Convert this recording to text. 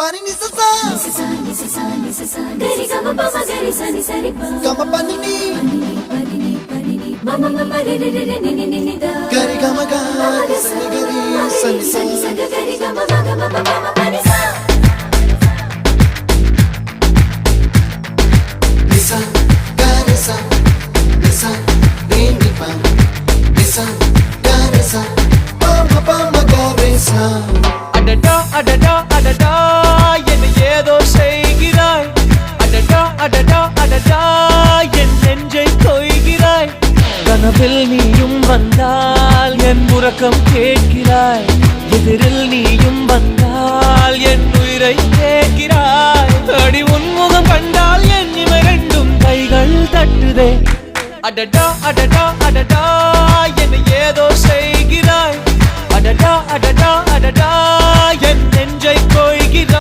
Pani ni sa sa gari ga ma pa ma gari sa ni sa ri pa ga ma pani ni ma ma ma re re re ni ni ni da gari ga ma ga sa ni gari sa ni sa gari ga ma ga ma pa ma pa ni sa ni sa gari sa ni ni pa ni sa gari sa pa ma gari sa அடடா அடடா அடடா என்ன ஏதோ செய்கிறாய் அடடா அடடா அடடா என் நெஞ்சை கொய்கிறாய் கனவில் நீயும் வந்தால் என் உறக்கம் கேட்கிறாய் எதிரில் நீயும் வந்தால் என் உயிரை கேட்கிறாய் அடி உன்முகம் கண்டால் என் இமை ரெண்டும் கைகள் தட்டுதே அடடா அடடா அடடா என்ன ஏதோ செய்கிறாய் அடடா அடடா அடடா என் நெஞ்சை கொய்கிறாய்